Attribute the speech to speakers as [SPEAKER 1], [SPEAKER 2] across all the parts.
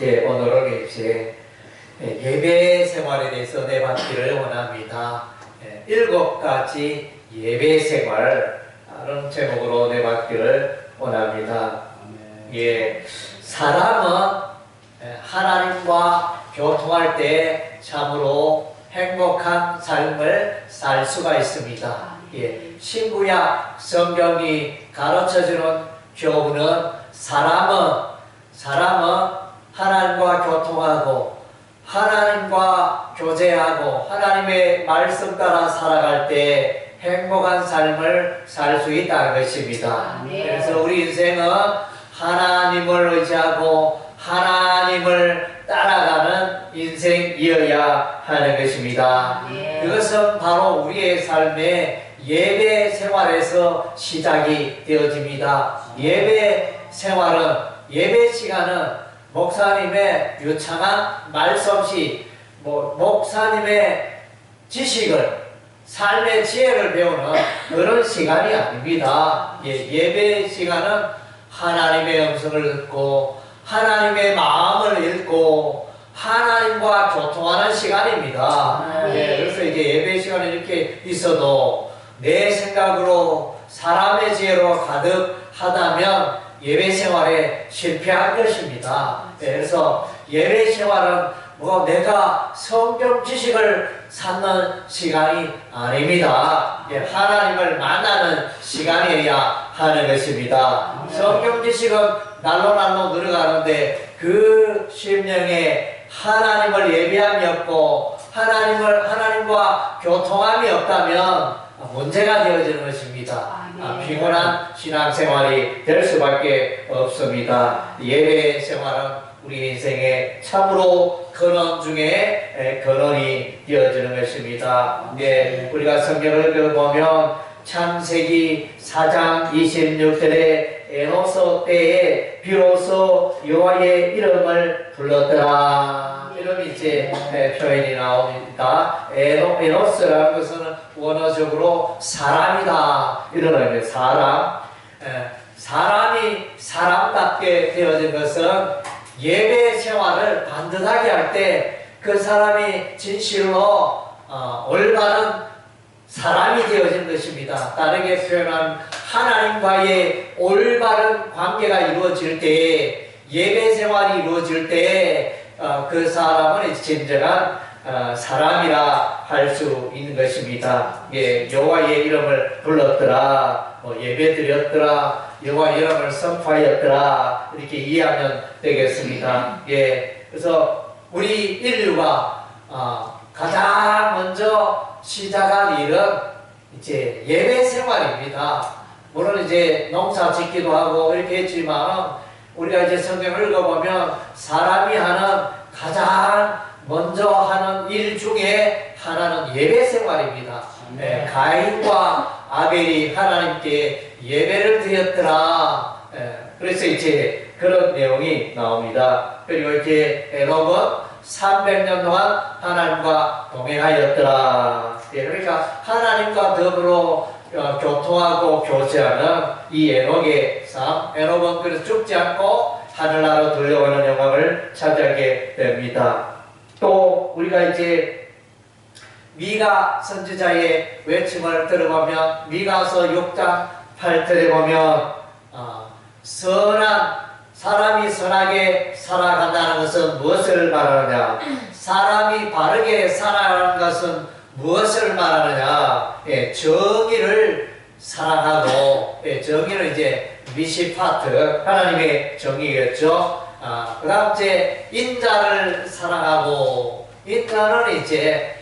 [SPEAKER 1] 오늘은 이제 예배 생활에 대해서 내받기를 원합니다. 7가지 예배 생활은 제목으로 내받기를 원합니다. 사람은 하나님과 교통할 때 참으로 행복한 삶을 살 수가 있습니다. 신구약 성경이 가르쳐주는 교훈은 사람은 하나님과 교통하고 하나님과 교제하고 하나님의 말씀 따라 살아갈 때 행복한 삶을 살 수 있다는 것입니다. 그래서 우리 인생은 하나님을 의지하고 하나님을 따라가는 인생이어야 하는 것입니다. 그것은 바로 우리의 삶의 예배 생활에서 시작이 되어집니다. 예배 생활은, 예배 시간은 목사님의 유창한 말솜씨, 목사님의 지식을, 삶의 지혜를 배우는 그런 시간이 아닙니다. 예배 시간은 하나님의 음성을 듣고 하나님의 마음을 읽고 하나님과 교통하는 시간입니다. 그래서 이제 예배 시간에 이렇게 있어도 내 생각으로 사람의 지혜로 가득하다면 예배 생활에 실패할 것입니다. 그래서 예배 생활은 내가 성경 지식을 쌓는 시간이 아닙니다. 하나님을 만나는 시간이어야 하는 것입니다. 성경 지식은 날로 늘어가는데 그 심령에 하나님을 예배함이 없고 하나님과 교통함이 없다면 문제가 되어지는 것입니다. 피곤한 신앙생활이 될 수밖에 없습니다. 예배 생활은 우리 인생의 참으로 근원 중에 근원이 되어지는 것입니다. 우리가 성경을 읽어보면 창세기 4장 26절에 에노스 때에 비로소 여호와의 이름을 불렀더라. 이런 이제 표현이 나옵니다. 에노스라는 것은 원어적으로 사람이다, 이런 의미입니다. 사람이 사람답게 되어진 것은 예배 생활을 반듯하게 할 때 그 사람이 진실로 올바른 사람이 되어진 것입니다. 다르게 표현한 하나님과의 올바른 관계가 이루어질 때, 예배 생활이 이루어질 때 그 사람은 진정한 사람이라 할 수 있는 것입니다. 여호와의 이름을 불렀더라, 예배 드렸더라, 여호와 이름을 선포하였더라, 이렇게 이해하면 되겠습니다. 그래서 우리 인류가 가장 먼저 시작한 일은 이제 예배 생활입니다. 물론 이제 농사 짓기도 하고 이렇게 했지만 우리가 이제 성경을 읽어보면 사람이 하는 가장 먼저 하는 일 중에 하나는 예배 생활입니다. 가인과 아벨이 하나님께 예배를 드렸더라. 그래서 이제 그런 내용이 나옵니다. 그리고 이제 에녹은 300년 동안 하나님과 동행하였더라. 그러니까 하나님과 더불어 교통하고 교제하는 이 에녹의 삶, 에녹은 그래서 죽지 않고 하늘나라로 들려오는 영광을 차지하게 됩니다. 또 우리가 이제 미가 선지자의 외침을 들어보면 미가서 6장 8절에 보면 사람이 선하게 살아간다는 것은 무엇을 말하느냐, 사람이 바르게 살아가는 것은 무엇을 말하느냐, 정의를 사랑하고, 정의는 이제 미시파트, 하나님의 정의겠죠. 그 다음 이제 인자를 사랑하고, 인자는 이제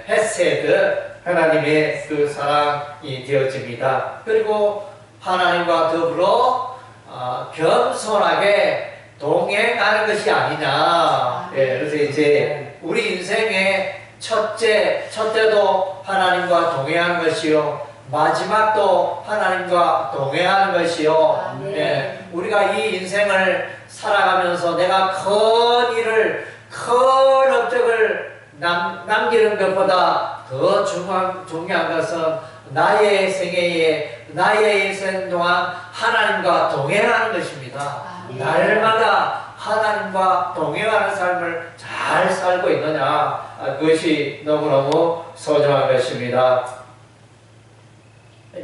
[SPEAKER 1] 헤세드, 하나님의 그 사랑이 되어집니다. 그리고 하나님과 더불어 겸손하게 동행하는 것이 아니냐. 그래서 이제 우리 인생의 첫째도 하나님과 동행하는 것이요, 마지막도 하나님과 동행하는 것이요. 우리가 이 인생을 살아가면서 내가 큰 일을, 큰 업적을 남기는 것보다 더 중요한 것은 나의 생애에, 나의 인생 동안 하나님과 동행하는 것입니다. 날마다 하나님과 동행하는 삶을 잘 살고 있느냐, 그것이 너무너무 소중한 것입니다.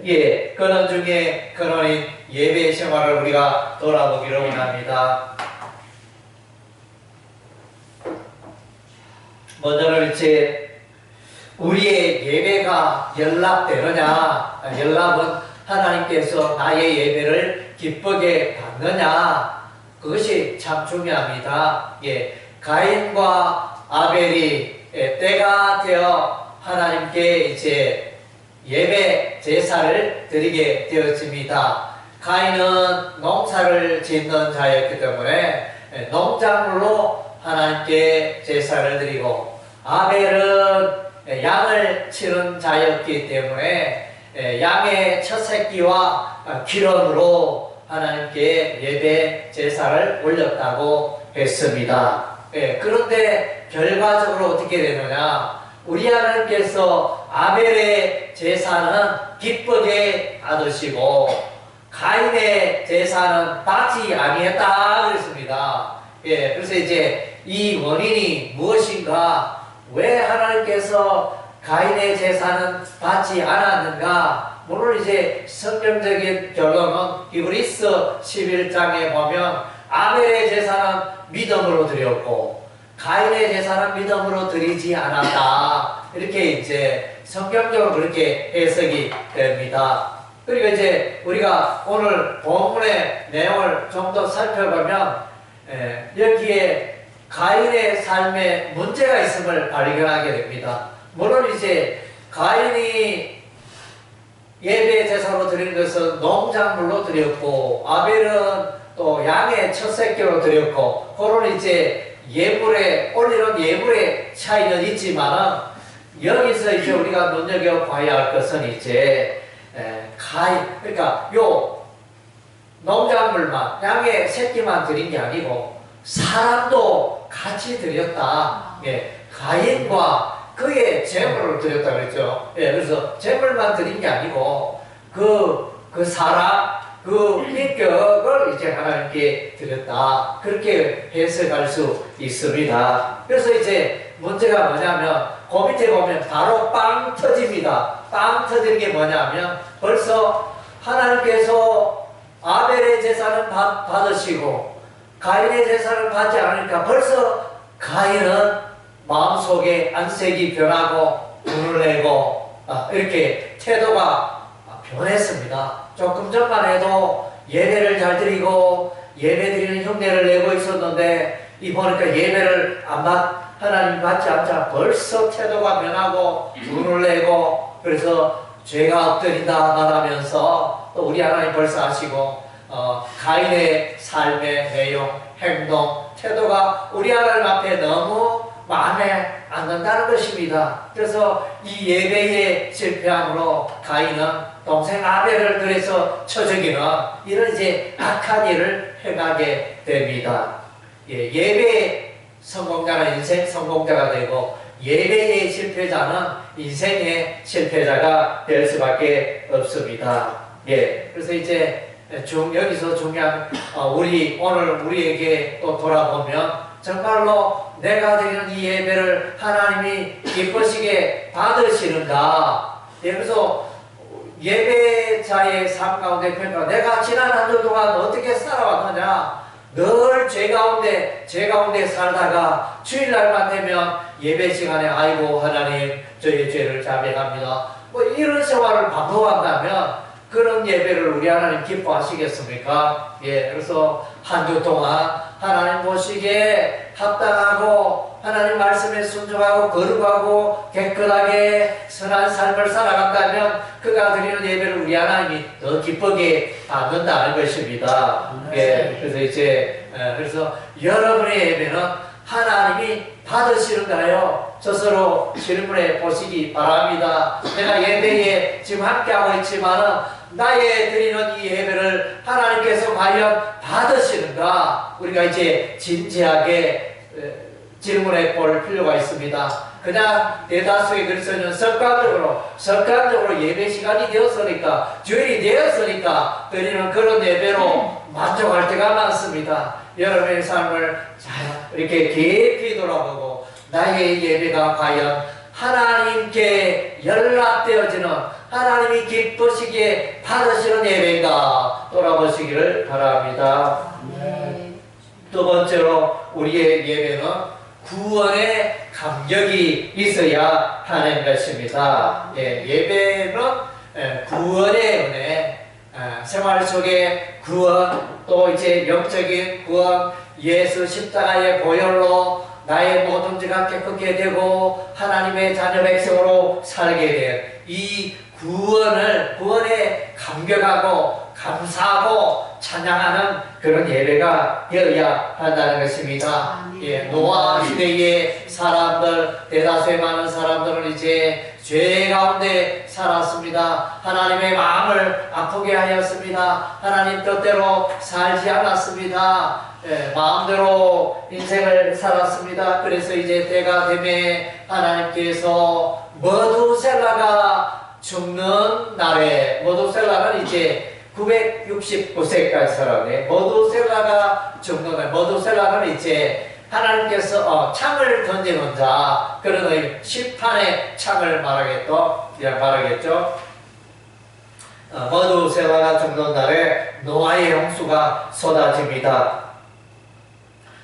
[SPEAKER 1] 예, 근원 중에 근원인 예배 생활을 우리가 돌아보기를 원합니다. 먼저는 이제 우리의 예배가 연락되느냐, 연락은 하나님께서 나의 예배를 기쁘게 받느냐, 그것이 참 중요합니다. 예, 가인과 아벨이 때가 되어 하나님께 이제 예배 제사를 드리게 되었습니다. 가인은 농사를 짓는 자였기 때문에 농작물로 하나님께 제사를 드리고, 아벨은 양을 치는 자였기 때문에 양의 첫 새끼와 기름으로 하나님께 예배 제사를 올렸다고 했습니다. 그런데 결과적으로 어떻게 되느냐, 우리 하나님께서 아벨의 제사는 기쁘게 받으시고 가인의 제사는 받지 아니했다 그랬습니다. 그래서 이제 이 원인이 무엇인가, 왜 하나님께서 가인의 제사는 받지 않았는가? 물론 이제 성경적인 결론은 히브리서 11장에 보면 아벨의 제사는 믿음으로 드렸고 가인의 제사는 믿음으로 드리지 않았다, 이렇게 이제 성경적으로 그렇게 해석이 됩니다. 그리고 이제 우리가 오늘 본문의 내용을 좀 더 살펴보면 여기에 가인의 삶에 문제가 있음을 발견하게 됩니다. 물론 이제 가인이 예배 제사로 드린 것은 농작물로 드렸고 아벨은 또 양의 첫 새끼로 드렸고, 그런 이제 예물에 올리는 예물의 차이는 있지만은 여기서 이제 우리가 눈여겨봐야 할 것은 이제 가인, 그러니까 요 농작물만 양의 새끼만 드린 게 아니고 사람도 같이 드렸다. 가인과 그의 재물을 드렸다 그랬죠. 그래서 재물만 드린 게 아니고 그 사람, 그 인격을 이제 하나님께 드렸다, 그렇게 해석할 수 있습니다. 그래서 이제 문제가 뭐냐면 그 밑에 보면 바로 빵 터집니다. 빵 터지는 게 뭐냐면 벌써 하나님께서 아벨의 제사는 받으시고 가인의 제사를 받지 않으니까 벌써 가인은 마음속에 안색이 변하고 눈을 내고 이렇게 태도가 변했습니다. 조금 전만 해도 예배를 잘 드리고 예배 드리는 흉내를 내고 있었는데 이보니까 예배를 하나님 받지 않자 벌써 태도가 변하고 눈을 내고, 그래서 죄가 엎드린다 말하면서 또 우리 하나님 벌써 아시고 가인의 삶의 내용, 행동, 태도가 우리 하나님 앞에 너무 마음에 안 든다는 것입니다. 그래서 이 예배에 실패함으로 가인은 동생 아벨을 그래서 처적이는 이런 이제 악한 일을 행하게 됩니다. 예배 성공자는 인생 성공자가 되고 예배의 실패자는 인생의 실패자가 될 수밖에 없습니다. 그래서 이제 여기서 중요한 오늘 우리에게 또 돌아보면 정말로 내가 드리는 이 예배를 하나님이 기쁘시게 받으시는가? 그래서 예배자의 삶 가운데 평가, 내가 지난 한 주 동안 어떻게 살아왔느냐? 늘 죄 가운데 살다가 주일날만 되면 예배 시간에 아이고 하나님 저의 죄를 자백합니다, 뭐 이런 생활을 반복한다면 그런 예배를 우리 하나님 기뻐하시겠습니까? 그래서 한 주 동안 하나님 보시기에 합당하고 하나님 말씀에 순종하고 거룩하고 깨끗하게 선한 삶을 살아간다면 그가 드리는 예배를 우리 하나님이 더 기쁘게 받는다는 것입니다. 그래서 여러분의 예배는 하나님이 받으시는가요? 스스로 질문해 보시기 바랍니다. 내가 예배에 지금 함께하고 있지만 나의 드리는 이 예배를 하나님께서 과연 받으시는가? 우리가 이제 진지하게 질문해 볼 필요가 있습니다. 그냥 대다수의 그리스도인은 습관적으로 예배 시간이 되었으니까, 주일이 되었으니까 드리는 그런 예배로 만족할 때가 많습니다. 여러분의 삶을 잘 이렇게 깊이 돌아보고 나의 예배가 과연 하나님께 연락되어지는, 하나님이 기쁘시기에 받으시는 예배인가 돌아보시기를 바랍니다. 두 번째로 우리의 예배는 구원의 감격이 있어야 하는 것입니다. 예배는 구원의 은혜, 생활 속에 구원, 또 이제 영적인 구원, 예수 십자가의 보혈로 나의 모든 죄가 깨끗게 되고 하나님의 자녀 백성으로 살게 된 이 구원에 감격하고 감사하고 찬양하는 그런 예배가 되어야 한다는 것입니다. 노아 시대의 사람들, 대다수의 많은 사람들은 이제 죄 가운데 살았습니다. 하나님의 마음을 아프게 하였습니다. 하나님 뜻대로 살지 않았습니다. 마음대로 인생을 살았습니다. 그래서 이제 때가 되매 하나님께서 머두셀라가 죽는 날에, 머두셀라는 이제 969세까지 살았네. 머두셀라가 죽는 날, 머두셀라는 이제 하나님께서 창을 던지는 자, 그런 의미, 심판의 창을 말하겠죠. 머두셀라가 죽는 날에 노아의 홍수가 쏟아집니다.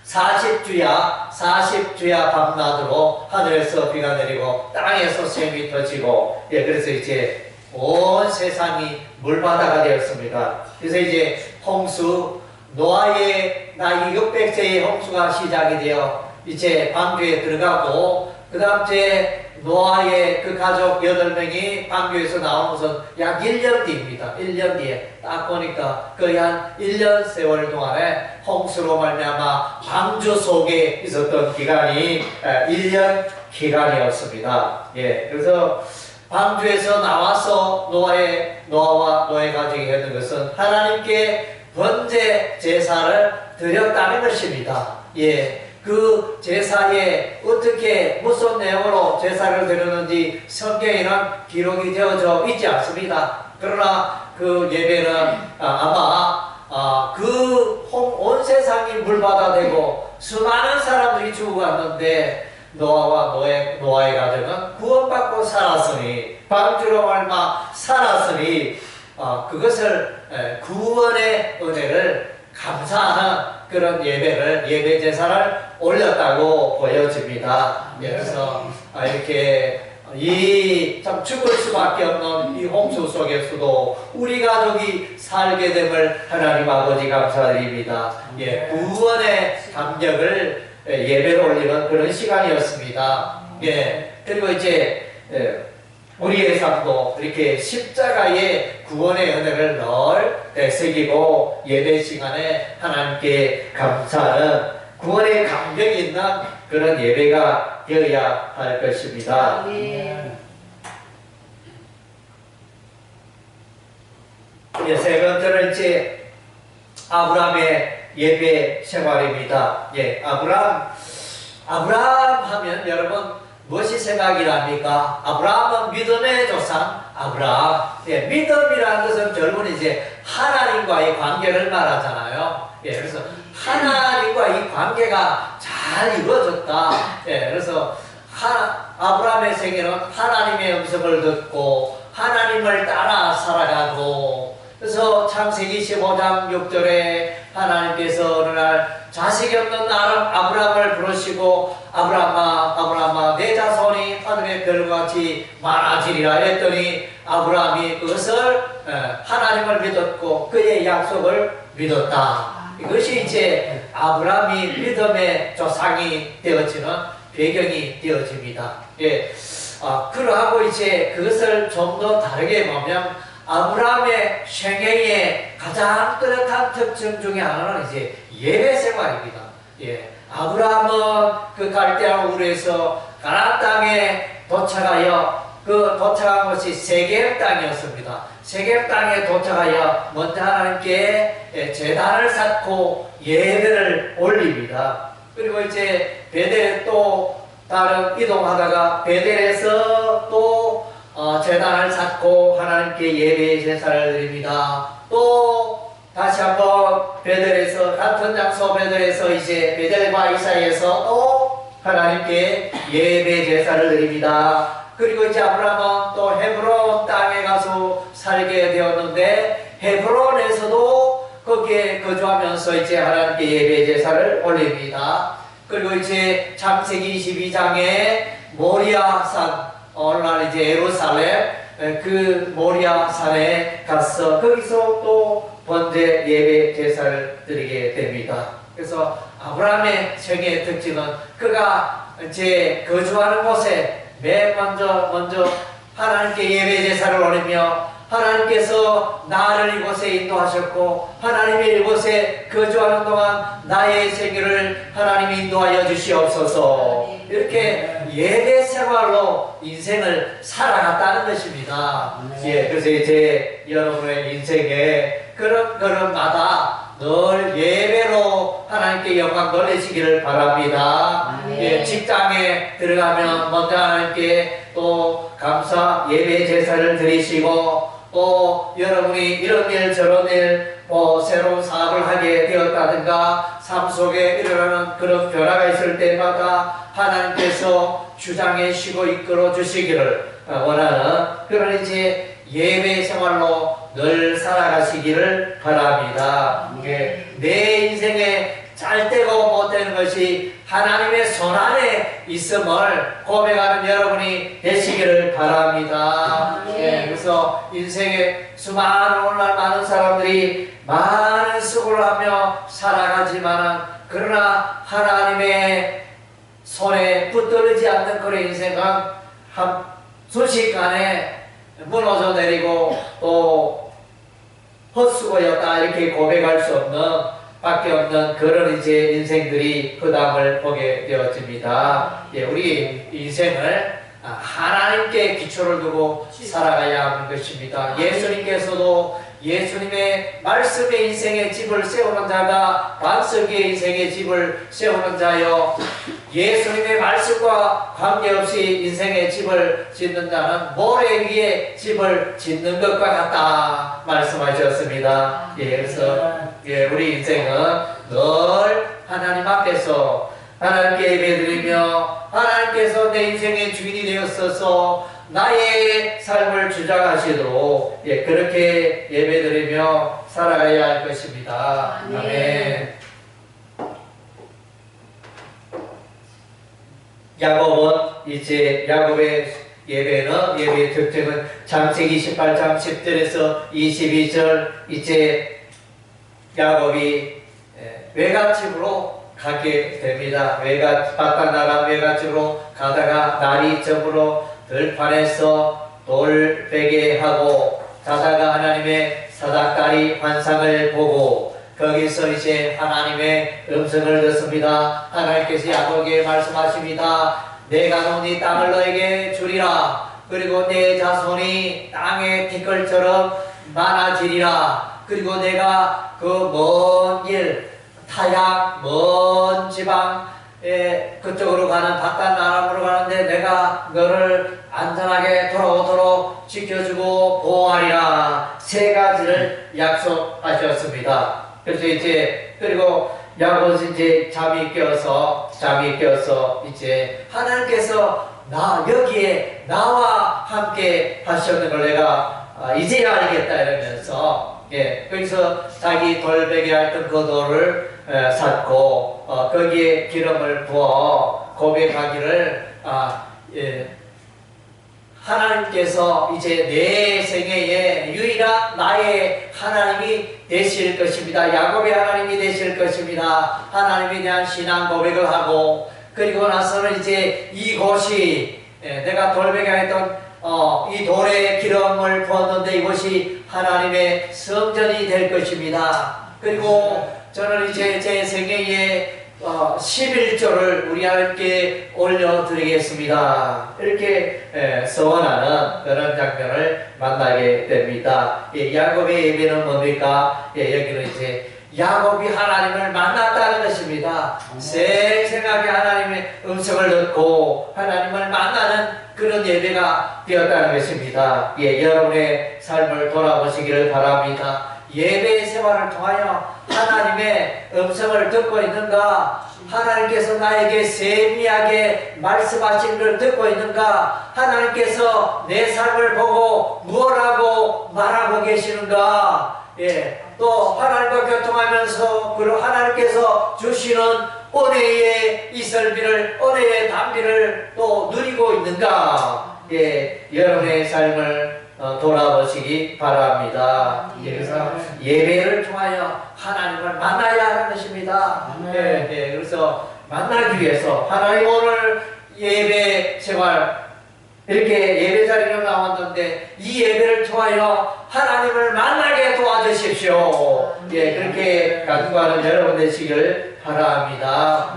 [SPEAKER 1] 40주야 밤낮으로 하늘에서 비가 내리고 땅에서 샘이 터지고, 그래서 이제 온 세상이 물바다가 되었습니다. 그래서 이제 홍수, 노아의 나이 600세의 홍수가 시작이 되어 이제 방주에 들어가고, 그 다음 주에 노아의 그 가족 8명이 방주에서 나온 것은 약 1년 뒤입니다. 1년 뒤에 딱 보니까 거의 한 1년 세월 동안에 홍수로 말미암아 방주 속에 있었던 기간이 1년 기간이었습니다. 그래서 방주에서 나와서 노아와 노아의 가족이 했는 것은 하나님께 번제 제사를 드렸다는 것입니다. 그 제사에 어떻게 무슨 내용으로 제사를 드렸는지 성경에는 기록이 되어져 있지 않습니다. 그러나 그 예배는 아마 온 세상이 물바다 되고 수많은 사람들이 죽어갔는데 노아와 노아의 가족은 구원받고 살았으니, 방주로 말마 살았으니 그것을 구원의 은혜를 감사하는 그런 예배 제사를 올렸다고 보여집니다. 그래서 이렇게 참 죽을 수밖에 없는 이 홍수 속에서도 우리 가족이 살게 됨을 하나님 아버지 감사드립니다. 구원의 감격을 예배로 올리는 그런 시간이었습니다. 그리고 이제 우리의 삶도 이렇게 십자가의 구원의 은혜를 늘 새기고 예배 시간에 하나님께 감사하는 구원의 감격이 있는 그런 예배가 되어야 할 것입니다. 세 번째는 이제 아브라함의 예배 생활입니다. 아브라함 하면 여러분 무엇이 생각이 납니까? 아브라함은 믿음의 조상 아브라함. 믿음이라는 것은 결국은 이제 하나님과의 관계를 말하잖아요. 그래서 하나님과 이 관계가 잘 이루어졌다. 그래서 아브라함의 생애는 하나님의 음성을 듣고 하나님을 따라 살아가고, 그래서 창세기 15장 6절에 하나님께서 어느 날 자식이 없는 아브라함을 부르시고 아브라함아 내 자손이 하늘의 별같이 많아지리라 했더니 아브라함이 그것을 하나님을 믿었고 그의 약속을 믿었다. 이것이 이제 아브라함이 믿음의 조상이 되어지는 배경이 되어집니다. 그러하고 이제 그것을 좀 더 다르게 보면 아브라함의 생애의 가장 뚜렷한 특징 중에 하나는 이제 예배 생활입니다. 아브라함은 그 갈대아 우르에서 가나안 땅에 도착하여 그 도착한 것이 세겜 땅이었습니다. 세겜 땅에 도착하여 먼저 하나님께 제단을 쌓고 예배를 올립니다. 그리고 이제 베델에 또 다른 이동하다가 베델에서 또 제단을 쌓고 하나님께 예배 제사를 드립니다. 또 다시 한번 베들에서 같은 장소 베들에서 이제 베들과 이 사이에서 또 하나님께 예배 제사를 드립니다. 그리고 이제 아브라함은 또 헤브론 땅에 가서 살게 되었는데 헤브론에서도 거기에 거주하면서 이제 하나님께 예배 제사를 올립니다. 그리고 이제 창세기 22장에 모리아산, 오늘날 이제 예루살렘 그 모리아산에 가서 거기서 또 번제 예배 제사를 드리게 됩니다. 그래서 아브라함의 생애의 특징은 그가 이제 거주하는 곳에 맨 먼저 하나님께 예배 제사를 올리며 하나님께서 나를 이곳에 인도하셨고 하나님이 이곳에 거주하는 동안 나의 생애를 하나님이 인도하여 주시옵소서. 이렇게 예배 생활로 인생을 살아갔다는 것입니다. 예, 그래서 이제 여러분의 인생에 그런 걸음마다 늘 예배로 하나님께 영광 돌리시기를 바랍니다. 예, 직장에 들어가면 먼저 하나님께 또 감사 예배 제사를 드리시고 또 여러분이 이런 일 저런 일 새로운 사업을 하게 되었다든가 삶 속에 일어나는 그런 변화가 있을 때마다 하나님께서 주장해 주시고 이끌어 주시기를 원하는 그런 이제 예배 생활로 늘 살아가시기를 바랍니다. 내 인생에 잘 되고 못 되는 것이 하나님의 손안에 있음을 고백하는 여러분이 되시기를 바랍니다. 그래서 인생에 수많은 오늘날 많은 사람들이 많은 수고를 하며 살아가지만 그러나 하나님의 손에 붙들리지 않는 그런 인생은 한 순식간에 무너져 내리고 또 헛수고였다 이렇게 고백할 수 없는 밖에 없는 그런 이제 인생들이 그 다음을 보게 되어집니다. 예, 우리 인생을 하나님께 기초를 두고 살아가야 하는 것입니다. 예수님께서도 예수님의 말씀의 인생의 집을 세우는 자가 반석의 인생의 집을 세우는 자여 예수님의 말씀과 관계없이 인생의 집을 짓는 자는 모래 위에 집을 짓는 것과 같다 말씀하셨습니다. 예, 그래서 우리 인생은 늘 하나님 앞에서 하나님께 예배드리며 하나님께서 내 인생의 주인이 되었어서 나의 삶을 주장하시도록 그렇게 예배드리며 살아가야 할 것입니다. 아멘. 야곱은 이제 야곱의 예배의 특징은 창세기 18장 10절에서 22절 이제 야곱이 외갓집으로 가게 됩니다. 바깥나라 외갓집으로 가다가 날이 저물어 들판에서 돌베개 하고 자다가 하나님의 사닥다리 환상을 보고 거기서 이제 하나님의 음성을 듣습니다. 하나님께서 야곱에게 말씀하십니다. 내가 놓은 이 땅을 너에게 주리라. 그리고 내 자손이 땅의 티끌처럼 많아지리라. 그리고 내가 그 먼 길 타향 먼 지방 그쪽으로 가는 바깥 나라로 가는데 내가 너를 안전하게 돌아오도록 지켜주고 보호하리라. 세 가지를 약속하셨습니다. 그래서 이제 그리고 야곱은 이제 잠이 깨어서 이제 하나님께서 여기에 나와 함께 하셨는 걸 내가 이제야 알겠다 이러면서 그래서 자기 돌베개 했던 그 돌을 샀고 거기에 기름을 부어 고백하기를 하나님께서 이제 내 생애에 유일한 나의 하나님이 되실 것입니다. 야곱의 하나님이 되실 것입니다. 하나님에 대한 신앙 고백을 하고 그리고 나서는 이제 이곳이 내가 돌베개 했던 이 돌에 기름을 부었는데 이곳이 하나님의 성전이 될 것입니다. 그리고 저는 이제 제 생애에 11조를 우리 하나님께 올려드리겠습니다. 이렇게 서원하는 그런 장면을 만나게 됩니다. 야곱의 예배는 뭡니까? 여기는 이제 야곱이 하나님을 만났다는 것입니다. 생생하게 하나님의 음성을 듣고 하나님을 만나는 그런 예배가 되었다는 것입니다. 여러분의 삶을 돌아보시기를 바랍니다. 예배 생활을 통하여 하나님의 음성을 듣고 있는가? 하나님께서 나에게 세미하게 말씀하시는 걸 듣고 있는가? 하나님께서 내 삶을 보고 무엇라고 말하고 계시는가? 또 하나님과 교통하면서 그리고 하나님께서 주시는 은혜의 이설비를, 은혜의 담비를 또 누리고 있는가? 여러분의 삶을 돌아보시기 바랍니다. 그래서 예배를 통하여 하나님을 만나야 하는 것입니다. 그래서 만나기 위해서 하나님 오늘 예배 생활 이렇게 예배 자리로 나왔는데 이 예배를 통하여 하나님을 만나게 도와주십시오. 그렇게 간구하는 여러분 되시길 바랍니다.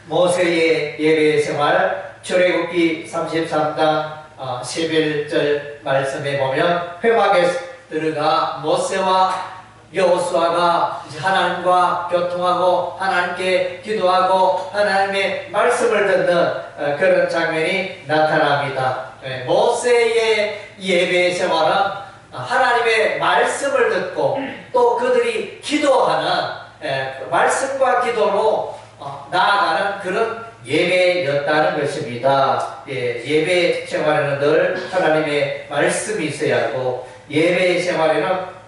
[SPEAKER 1] 모세의 예배 생활 출애굽기 33장 11절 말씀에 보면 회막에 들어가 모세와 여호수아가 하나님과 교통하고 하나님께 기도하고 하나님의 말씀을 듣는 그런 장면이 나타납니다. 모세의 예배 생활은 하나님의 말씀을 듣고 또 그들이 기도하는 말씀과 기도로 나아가는 그런 예배였다는 것입니다. 예배 생활에는 늘 하나님의 말씀이 있어야 하고 예배 생활에는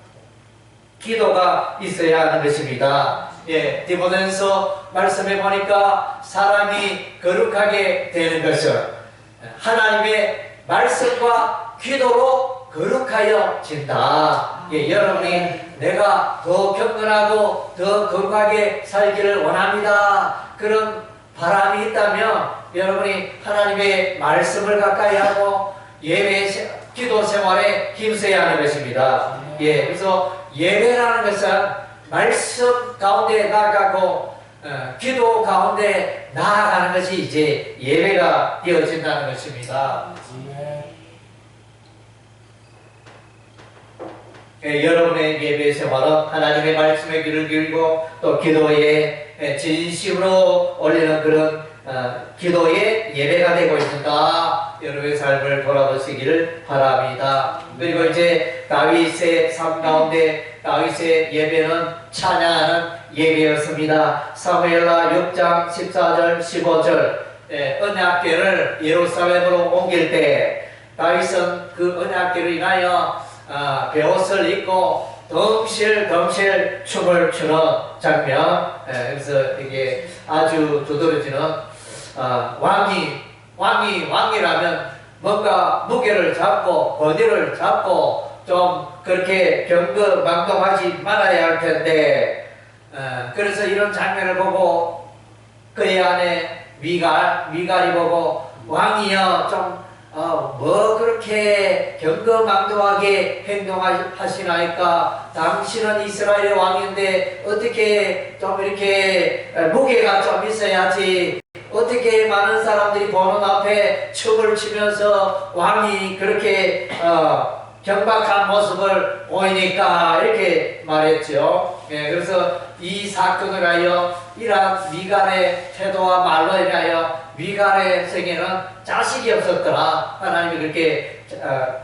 [SPEAKER 1] 기도가 있어야 하는 것입니다. 디모데전서 말씀해 보니까 사람이 거룩하게 되는 것은 하나님의 말씀과 기도로 거룩하여 진다. 여러분이 내가 더 경건하고 더 거룩하게 살기를 원합니다. 그런 바람이 있다면 여러분이 하나님의 말씀을 가까이 하고 예배 기도 생활에 힘써야 하는 것입니다. 그래서 예배라는 것은 말씀 가운데 나아가고 기도 가운데 나아가는 것이 이제 예배가 되어진다는 것입니다. 여러분의 예배 생활은 하나님의 말씀에 귀를 기울이고 또 기도에 진심으로 올리는 그런 기도의 예배가 되고 있는가? 여러분의 삶을 돌아보시기를 바랍니다. 그리고 이제 다윗의 삶 가운데 다윗의 예배는 찬양하는 예배였습니다. 사무엘하 6장 14절 15절 언약궤를 예루살렘으로 옮길 때 다윗은 그 언약궤로 인하여 베옷을 입고 덩실덩실 춤을 추는 장면. 그래서 이게 아주 두드러지는 왕이라면 뭔가 무게를 잡고 권위를 잡고 좀 그렇게 경거망동하지 말아야 할 텐데 그래서 이런 장면을 보고 그의 아내 미갈이 보고 왕이여 좀 뭐 그렇게 경거망동하게 행동하시나이까? 당신은 이스라엘의 왕인데 어떻게 좀 이렇게 무게가 좀 있어야지. 어떻게 많은 사람들이 보는 앞에 춤을 추면서 왕이 그렇게 경박한 모습을 보이니까 이렇게 말했죠. 그래서 이 사건을 하여 이러한 미갈의 태도와 말로 인하여 미갈의 생에는 자식이 없었더라. 하나님이 그렇게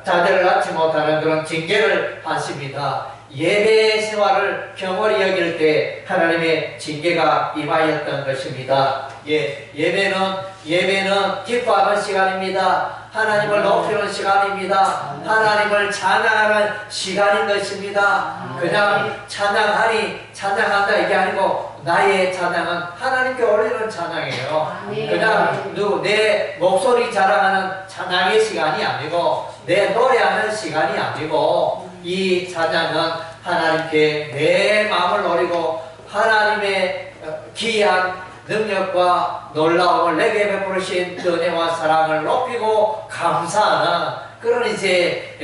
[SPEAKER 1] 자녀를 낳지 못하는 그런 징계를 하십니다. 예배 생활을 경홀히 여길 때 하나님의 징계가 임하였던 것입니다. 예배는 기뻐하는 시간입니다. 하나님을 높이는 시간입니다. 하나님을 찬양하는 시간인 것입니다. 그냥 찬양한다 이게 아니고 나의 찬양은 하나님께 올리는 찬양이에요. 그냥 내 목소리 자랑하는 찬양의 시간이 아니고 내 노래하는 시간이 아니고 이 찬양은 하나님께 내 마음을 노리고 하나님의 귀한 능력과 놀라움을 내게 베푸신 은혜와 사랑을 높이고 감사하는 그런 이제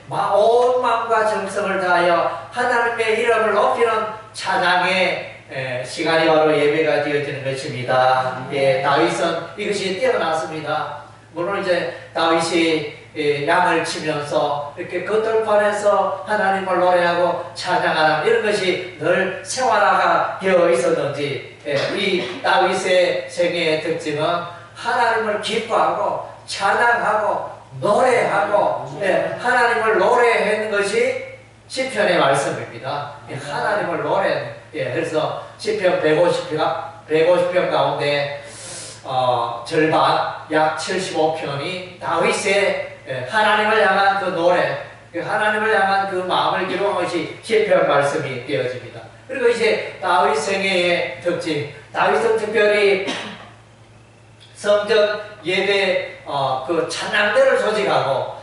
[SPEAKER 1] 온 마음과 정성을 다하여 하나님의 이름을 높이는 찬양의 시간이 바로 예배가 되어지는 것입니다. 다윗은 이것이 뛰어났습니다. 물론 이제 다윗이 양을 치면서 이렇게 그 들판에서 하나님을 노래하고 찬양하는 이런 것이 늘 생활화가 되어 있었는지 이 다윗의 생애의 특징은 하나님을 기뻐하고 찬양하고 노래하고 하나님을 노래하는 것이 시편의 말씀입니다. 하나님을 노래, 그래서 시편 150편 가운데 절반, 약 75편이 다윗의 하나님을 향한 그 노래, 하나님을 향한 그 마음을 기록한 것이 시편 말씀이 되어집니다. 그리고 이제 다윗 생애의 특징, 다윗은 특별히 성전 예배 그 찬양대를 조직하고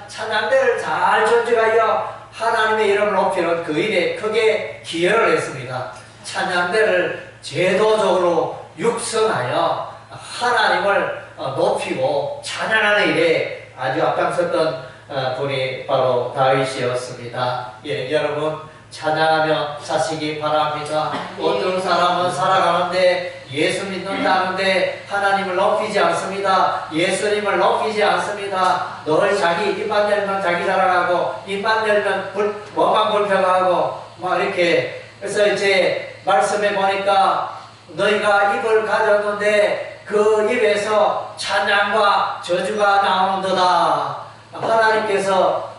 [SPEAKER 1] 찬양대를 잘 조직하여 하나님의 이름을 높이는 그 일에 크게 기여를 했습니다. 찬양대를 제도적으로 육성하여 하나님을 높이고 찬양하는 일에 아주 앞장섰던 분이 바로 다윗이었습니다. 여러분 찬양하며 사시기 바랍니다. 어떤 사람은 살아가는데 예수 믿는다는데 하나님을 높이지 않습니다. 예수님을 높이지 않습니다. 늘 자기 입만 열면 자기 자랑하고 입만 열면 뭐만 불평하고 막 이렇게. 그래서 이제 말씀해 보니까 너희가 입을 가졌는데 그 입에서 찬양과 저주가 나오는도다. 하나님께서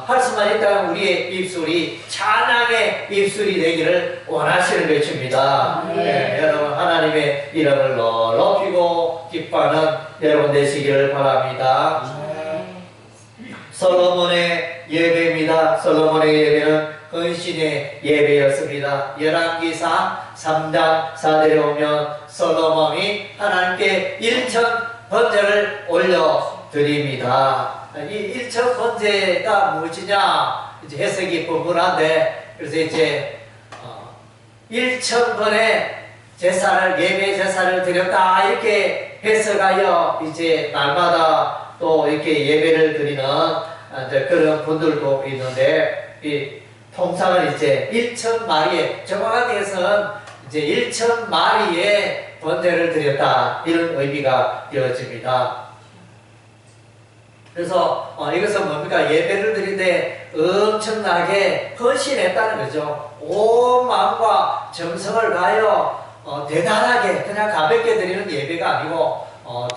[SPEAKER 1] 할 수만 있다면 우리의 입술이 찬양의 입술이 되기를 원하시는 것입니다. 여러분 하나님의 이름을 높이고 기뻐하는 여러분 되시기를 바랍니다. 솔로몬의 예배입니다. 솔로몬의 예배는 헌신의 예배였습니다. 열왕기상 3장 4절에 보면 솔로몬이 하나님께 1천 번제를 올려드립니다. 이 1천 번제가 무엇이냐 이제 해석이 분분한데, 그래서 이제 1천 번의 제사를 예배 제사를 드렸다 이렇게 해석하여 이제 날마다 또 이렇게 예배를 드리는 그런 분들도 있는데, 이 통상은 이제 1천 마리의 정확하게 해서는 이제 1천 마리의 번제를 드렸다 이런 의미가 되어집니다. 그래서 이것은 뭡니까? 예배를 드리는데 엄청나게 헌신했다는 거죠. 온 마음과 정성을 다하여 대단하게 그냥 가볍게 드리는 예배가 아니고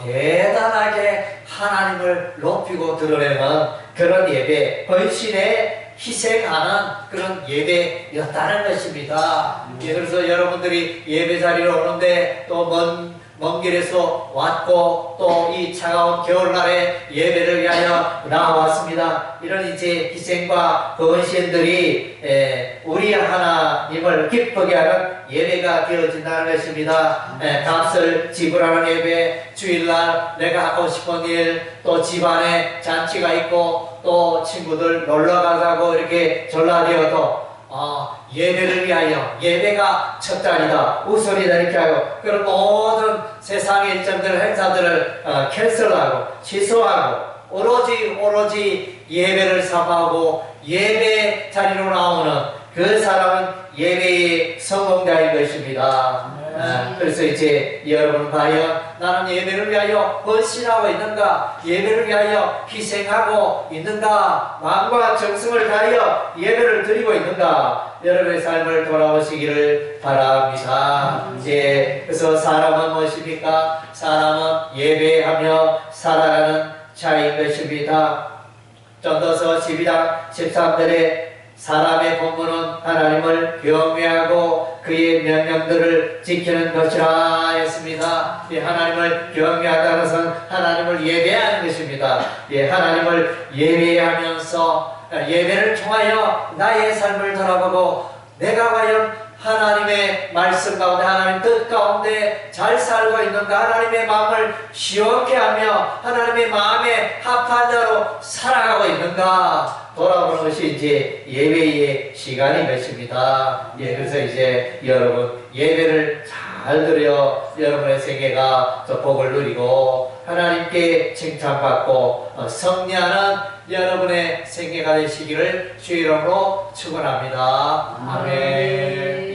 [SPEAKER 1] 대단하게 하나님을 높이고 드러내는 그런 예배, 헌신에 희생하는 그런 예배였다는 것입니다. 그래서 여러분들이 예배 자리로 오는데 또 먼 길에서 왔고 또 이 차가운 겨울날에 예배를 위하여 나왔습니다. 이런 이제 희생과 헌신들이 우리 하나님을 기쁘게 하는 예배가 되어진다는 것입니다. 값을 지불하는 예배, 주일날 내가 하고 싶은 일, 또 집안에 잔치가 있고 또 친구들 놀러 가자고 이렇게 전화되어도 예배를 위하여 예배가 첫 자리다, 우선이다 이렇게 하고 그런 모든 세상의 일정들 행사들을 캔슬하고 취소하고 오로지 예배를 삼하고 예배 자리로 나오는 그 사람은 예배의 성공자인 것입니다. 그래서 이제 여러분 과연 나는 예배를 위하여 헌신하고 있는가, 예배를 위하여 희생하고 있는가, 마음과 정성을 다하여 예배를 드리고 있는가, 여러분의 삶을 돌아보시기를 바랍니다. 그래서 사람은 무엇입니까? 사람은 예배하며 살아가는 자인 것입니다. 전도서 12장 13절에 사람의 본분은 하나님을 경외하고 그의 명령들을 지키는 것이라 했습니다. 하나님을 경외한다는 것은 하나님을 예배하는 것입니다. 하나님을 예배하면서 예배를 통하여 나의 삶을 돌아보고 내가 과연 하나님의 말씀 가운데 하나님 뜻 가운데 잘 살고 있는가, 하나님의 마음을 시원케 하며 하나님의 마음에 합한 자로 살아가고 있는가 돌아보는 것이 이제 예배의 시간인 것입니다. 그래서 이제 여러분 예배를 잘 드려 여러분의 생애가 더 복을 누리고 하나님께 칭찬받고 승리하는 여러분의 생애가 되시기를 주의 이름으로 축원합니다. 아멘.